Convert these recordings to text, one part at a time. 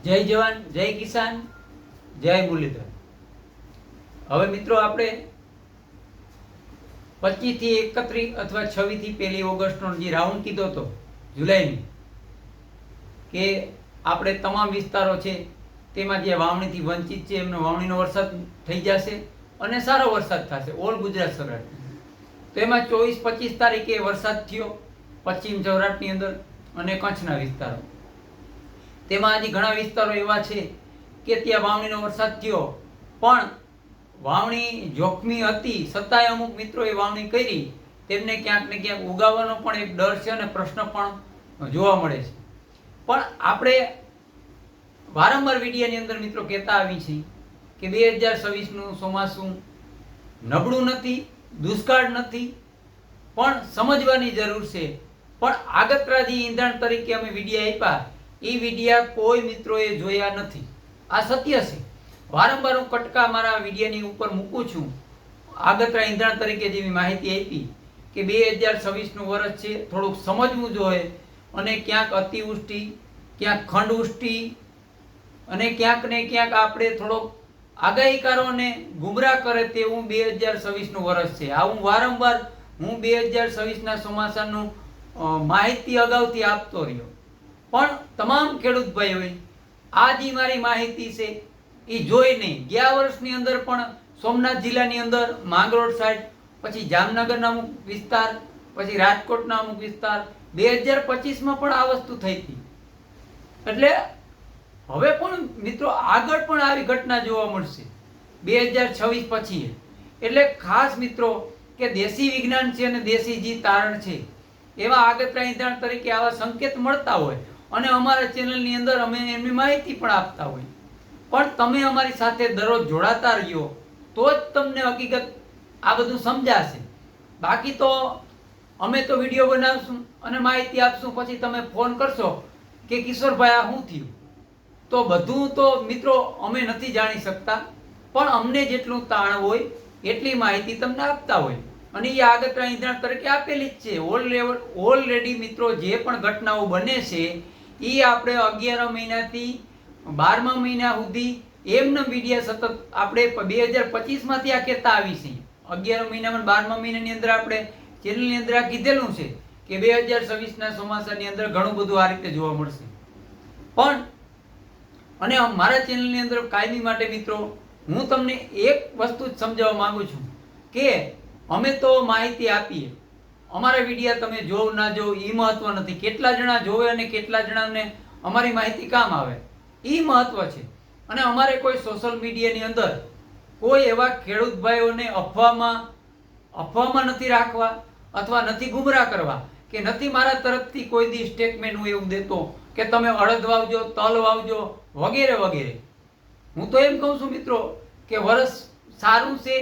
જય જવાન, જય કિસાન, જય મુરલીધર। હવે મિત્રો આપણે 25 થી 31 અથવા 26 થી 1 ઓગસ્ટનો જે રાઉન્ડ કીધો હતો જુલાઈની, કે આપણે તમામ વિસ્તારો છે તેમાં જે વાવણીથી વંચિત છે એમનો વાવણીનો વરસાદ થઈ જશે અને સારો વરસાદ થશે ઓલ ગુજરાત સૌરાષ્ટ્ર। તો એમાં 24-25 તારીખે વરસાદ થયો પશ્ચિમ સૌરાષ્ટ્રની અંદર અને કચ્છના વિસ્તારો। તેમાં હજી ઘણા વિસ્તારો એવા છે કે ત્યાં વાવણીનો વરસાદ થયો પણ વાવણી જોખમી હતી, છતાંય અમુક મિત્રોએ વાવણી કરી, તેમને ક્યાંક ને ક્યાંક ઉગાવવાનો પણ એક ડર છે અને પ્રશ્ન પણ જોવા મળે છે। પણ આપણે વારંવાર વિડીયોની અંદર મિત્રો કહેતા આવી છીએ કે 2026નું ચોમાસું નબળું નથી, દુષ્કાળ નથી, પણ સમજવાની જરૂર છે। પણ આગતરાજી ઈંધણ તરીકે અમે વિડીયો આપ્યા, એ વિડીયા કોઈ મિત્રોએ જોયા નથી, આ સત્ય છે। વારંવાર હું કટકા મારા વિડીયોની ઉપર મૂકું છું। આગતરા ઈંધણ તરીકે જેવી માહિતી આપી કે 2026નું વર્ષ છે, થોડુંક સમજવું જોઈએ અને ક્યાંક અતિવૃષ્ટિ, ક્યાંક ખંડવૃષ્ટિ અને ક્યાંક ને ક્યાંક આપણે થોડોક આગાહીકારોને ગુમરાહ કરે તેવું 2026નું વર્ષ છે। આ હું વારંવાર 2026ના ચોમાસાનું માહિતી અગાઉથી આપતો રહ્યો, પણ તમામ ખેડૂત ભાઈઓએ આ જે મારી માહિતી છે એ જોઈ નહીં। ગયા વર્ષની અંદર પણ સોમનાથ જિલ્લાની અંદર માંગરોળ સાઈડ, પછી જામનગરના અમુક વિસ્તાર, પછી રાજકોટના અમુક વિસ્તાર 2025માં પણ આ વસ્તુ થઈ હતી। એટલે હવે પણ મિત્રો આગળ પણ આવી ઘટના જોવા મળશે 2026 પછી। એટલે ખાસ મિત્રો કે દેશી વિજ્ઞાન છે અને દેશી જે તારણ છે એવા આગતરા ઈંધણ તરીકે આવા સંકેત મળતા હોય અને અમારા ચેનલની અંદર અમે એમની માહિતી પણ આપતા હોય, પણ તમે અમારી સાથે દરરોજ જોડાતા રહ્યો તો જ તમને હકીકત આ બધું સમજાશે। બાકી તો અમે તો વિડીયો બનાવશું અને માહિતી આપશું, પછી તમે ફોન કરશો કે કિશોરભાઈ આ શું થયું, તો બધું તો મિત્રો અમે નથી જાણી શકતા, પણ અમને જેટલું તાણ હોય એટલી માહિતી તમને આપતા હોય અને એ આગતરા ઈંધણ તરીકે આપેલી જ છે। ઓલરેડી મિત્રો જે પણ ઘટનાઓ બને છે એ આપણે 11 મહિનાથી 12મા મહિના સુધી એમનો વિડીયો સતત આપણે 2025માંથી આ કહેતા આવી છીએ। 11 મહિનામાં 12મા મહિનાની અંદર આપણે ચેનલની અંદર આ કીધેલું છે કે 2026ના ચોમાસાની અંદર ઘણું બધું આ રીતે જોવા મળશે। પણ અને મારા ચેનલની અંદર કાયમી માટે મિત્રો હું તમને એક વસ્તુ જ સમજાવવા માંગુ છું કે અમે તો માહિતી આપીએ, અમારા વિડીયો તમે જોવ ના જોવ એ મહત્વ નથી, કેટલા જણા જોવે અને કેટલા જણાને અમારી માહિતી કામ આવે એ મહત્વ છે। અને અમારે કોઈ સોશિયલ મીડિયાની અંદર કોઈ એવા ખેડૂત ભાઈઓને અફવામાં નથી રાખવા અથવા નથી ગુમરાહ કરવા, કે નથી મારા તરફથી કોઈ દી સ્ટેટમેન્ટ હું એવું દેતો કે તમે અડદ વાવજો, તલ વાવજો વગેરે વગેરે। હું તો એમ કહું છું મિત્રો કે વરસ સારું છે,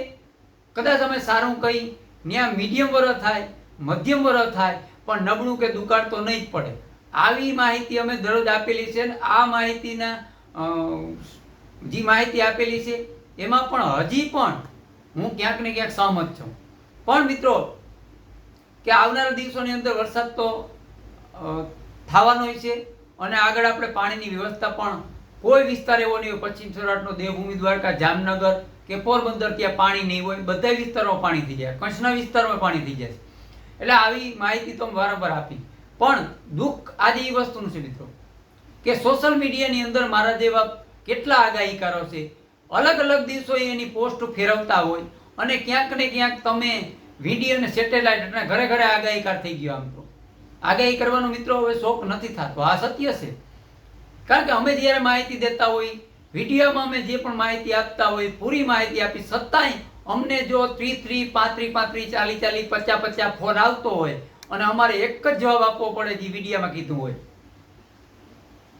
કદાચ અમે સારું કહી ત્યાં મીડિયમ વરસ થાય, મધ્યમ વરસ થાય, પણ નબળું કે દુકાળ તો નહીં જ પડે। આવી માહિતી અમે દરરોજ આપેલી છે અને આ માહિતીના જે માહિતી આપેલી છે એમાં પણ હજી પણ હું ક્યાંક ને ક્યાંક સહમત છું। પણ મિત્રો કે આવનારા દિવસોની અંદર વરસાદ તો થવાનો છે અને આગળ આપણે પાણીની વ્યવસ્થા પણ કોઈ વિસ્તાર એવો નહીં હોય, પશ્ચિમ સૌરાષ્ટ્રનો દેવભૂમિ દ્વારકા, જામનગર કે પોરબંદર ત્યાં પાણી નહીં હોય, બધા વિસ્તારોમાં પાણી થઈ જાય, કચ્છના વિસ્તારોમાં પાણી થઈ જાય। એટલે આવી માહિતી તો વારંવાર આપી, પણ દુઃખ આજે એ વસ્તુનું છે મિત્રો કે સોશિયલ મીડિયાની અંદર મારા જેવા કેટલા આગાહીકારો છે, અલગ અલગ દિવસોએ એની પોસ્ટ ફેરવતા હોય અને ક્યાંક ને ક્યાંક તમે વિડીયો ને સેટેલાઇટ એટલે ઘરે ઘરે આગાહીકાર થઈ ગયો। આમ તો આગાહી કરવાનો મિત્રો હવે શોખ નથી થતો, આ સત્ય છે। કારણ કે અમે જ્યારે માહિતી દેતા હોય, વિડીયોમાં અમે જે પણ માહિતી આપતા હોય, પૂરી માહિતી આપી, છતાંય અમને જો 30-30, 35-35, 40-40, 50-50 ફોન આવતો હોય અને અમારે એક જ જવાબ આપવો પડે જે વિડીયોમાં કીધું હોય,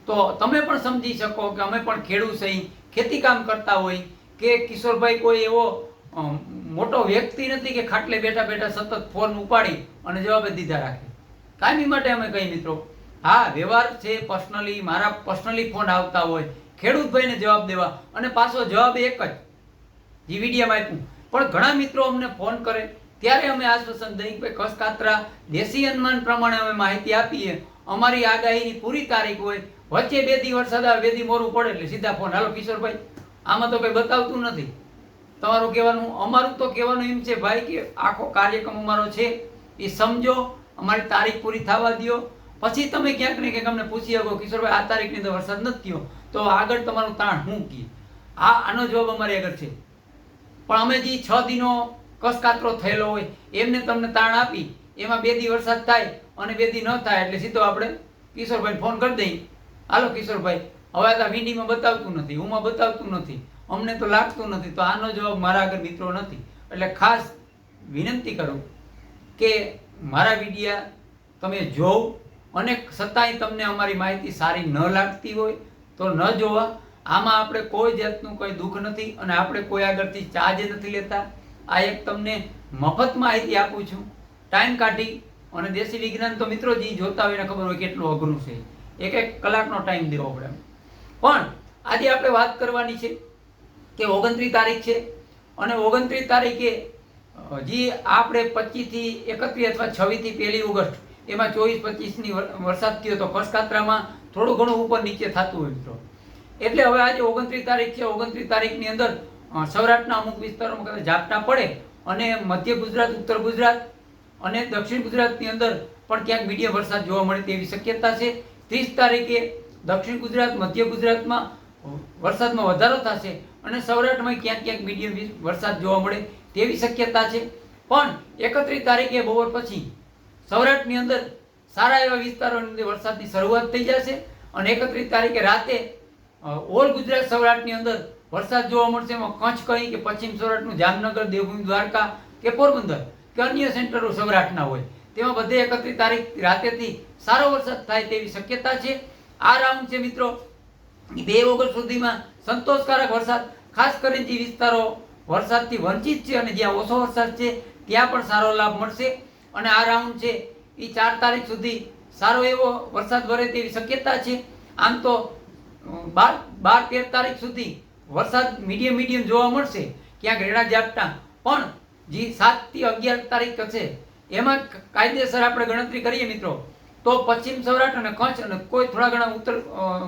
તો તમે પણ સમજી શકો કે અમે પણ ખેડૂત છીએ, ખેતી કામ કરતા હોય, કે કિશોરભાઈ કોઈ એવો મોટો વ્યક્તિ નથી કે ખાટલે બેઠા બેઠા સતત ફોન ઉપાડી અને જવાબ દીધા રાખે। કાયમી માટે અમે કહી મિત્રો હા વ્યવહાર છે, પર્સનલી મારા પર્સનલી ફોન આવતા હોય ખેડૂત ભાઈને જવાબ દેવા અને પાછો જવાબ એક જ જે વિડીયોમાં આપ્યું, પણ ઘણા મિત્રો અમને ફોન કરે ત્યારે અમે આશ્વાસન દઈ કે કસ કાતરા દેશી અનુમાન પ્રમાણે અમે માહિતી આપીએ, અમારી આગાહીની પૂરી તારીખ હોય વચ્ચે 2 દી વરસાદ આવે, 2 દી મોરું પડે એટલે સીધા ફોન, હાલો કિશોરભાઈ, આમાં તો કંઈ બતાવતું નથી. તમારું કહેવાનું, અમારું તો કહેવાનું એમ છે ભાઈ કે આખો કાર્યક્રમ અમારો છે એ સમજો, અમારી તારીખ પૂરી થવા દો, પછી તમે ક્યાંક ને ક્યાંક અમને પૂછી શકો કિશોરભાઈ આ તારીખની તો વરસાદ નથી થયો, તો આગળ તમારું તાણ શું કી? આનો જવાબ અમારી આગળ છે. પણ અમે જે 6 દીનો કસકાતરો થયેલો હોય એમને તમને તાણ આપી, એમાં 2 દી વરસાદ થાય અને 2 દી ન થાય એટલે સીધો આપણે કિશોરભાઈને ફોન કરી દઈએ, હાલો કિશોરભાઈ હવે આ વીંડીમાં બતાવતું નથી, હુંમાં બતાવતું નથી, અમને તો લાગતું નથી. તો આનો જવાબ મારા આગળ મિત્રો નથી. એટલે ખાસ વિનંતી કરું કે મારા વિડીયા તમે જોવ, અને છતાંય તમને અમારી માહિતી સારી ન લાગતી હોય તો ન જોવા. આમાં આપણે કોઈ જાતનું કોઈ દુઃખ નથી અને આપણે કોઈ આગળથી ચાર્જ નથી લેતા. આ એક તમને મફત માહિતી આપું છું, ટાઈમ કાઢી. અને દેશી વિજ્ઞાન તો મિત્રો જે જોતા હોય એને ખબર હોય કેટલું અઘરું છે, 1 કલાકનો ટાઈમ દેવો પડે. પણ આજે આપણે વાત કરવાની છે કે 29 તારીખ છે, અને 29 તારીખે જે આપણે 25 થી 31 અથવા 26 થી 1 ઓગસ્ટ એમાં 24-25ની વરસાદ થયો તો કસકાતરામાં થોડું ઘણું ઉપર નીચે થતું હોય મિત્રો. એટલે હવે આજે 29 તારીખ છે. 29 તારીખની અંદર સૌરાષ્ટ્રના અમુક વિસ્તારોમાં કદાચ ઝાપટા પડે અને મધ્ય ગુજરાત, ઉત્તર ગુજરાત અને દક્ષિણ ગુજરાતની અંદર પણ ક્યાંક મીડિયમ વરસાદ જોવા મળે તેવી શક્યતા છે. 30 તારીખે દક્ષિણ ગુજરાત, મધ્ય ગુજરાતમાં વરસાદમાં વધારો થશે અને સૌરાષ્ટ્રમાં ક્યાંક ક્યાંક મીડિયમ વરસાદ જોવા મળે તેવી શક્યતા છે. પણ 31 તારીખે બપોર પછી સૌરાષ્ટ્રની અંદર સારા એવા વિસ્તારોની અંદર વરસાદની શરૂઆત થઈ જશે અને 31 તારીખે રાતે ઓલ ગુજરાત સૌરાષ્ટ્રની અંદર વરસાદ જોવા મળશે. એમાં કચ્છ કહી કે પશ્ચિમ સૌરાષ્ટ્રનું જામનગર, દેવભૂમિ, દ્વારકા કે પોરબંદર કે અન્ય સેન્ટરો સૌરાષ્ટ્રના હોય તેમાં બધે 31 તારીખ રાતેથી સારો વરસાદ થાય તેવી શક્યતા છે. આ રાઉન્ડ છે મિત્રો 2 ઓગસ્ટ સુધીમાં સંતોષકારક વરસાદ, ખાસ કરીને જે વિસ્તારો વરસાદથી વંચિત છે અને જ્યાં ઓછો વરસાદ છે ત્યાં પણ સારો લાભ મળશે. અને આ રાઉન્ડ છે એ 4 તારીખ સુધી સારો એવો વરસાદ વરે તેવી શક્યતા છે. આમ તો 12-13 તારીખ સુધી વરસાદ મીડિયમ જોવા મળશે, ક્યાંક રેડા ઝાપટા. પણ જે 7 થી 11 તારીખ હશે એમાં કાયદેસર આપણે ગણતરી કરીએ મિત્રો તો પશ્ચિમ સૌરાષ્ટ્ર અને કચ્છ અને કોઈ થોડા ઘણા ઉત્તર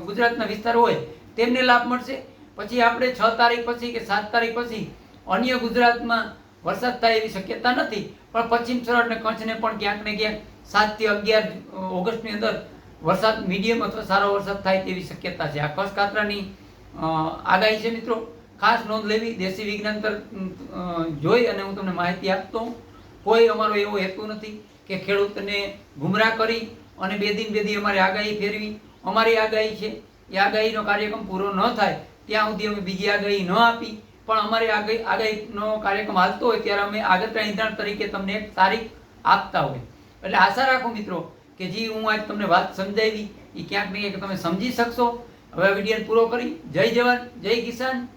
ગુજરાતના વિસ્તાર હોય તેમને લાભ મળશે. પછી આપણે 6 તારીખ પછી કે 7 તારીખ પછી અન્ય ગુજરાતમાં વરસાદ થાય એવી શક્યતા નથી. પણ પશ્ચિમ સૌરાષ્ટ્ર અને કચ્છને પણ ક્યાંક ને ક્યાંક 7 થી 11 ઓગસ્ટની અંદર વરસાદ મીડિયમ અથવા સારો વરસાદ થાય તેવી શક્યતા છે. આ કસકાતરાની આગાહી છે મિત્રો, ખાસ નોંધ લેવી. દેશી વિજ્ઞાન પર જોઈ અને હું તમને માહિતી આપતો હું. કોઈ અમારો એવો હેતુ નથી કે ખેડૂતને ગુમરાહ કરી અને 2 દી અમારી આગાહી ફેરવી. અમારી આગાહી છે એ આગાહીનો કાર્યક્રમ પૂરો ન થાય ત્યાં સુધી અમે બીજી આગાહી ન આપી. પણ અમારી આગાહીનો કાર્યક્રમ હાલતો હોય ત્યારે અમે આગળના ઇંધણ તરીકે તમને એક તારીખ આપતા હોય. એટલે આશા રાખું મિત્રો કે જે હું આજ તમને વાત સમજાવી એ ક્યાંક ને ક્યાંક તમે સમજી શકશો. હવે વિડીયો પૂરો કરી. જય જવાન, જય કિસાન.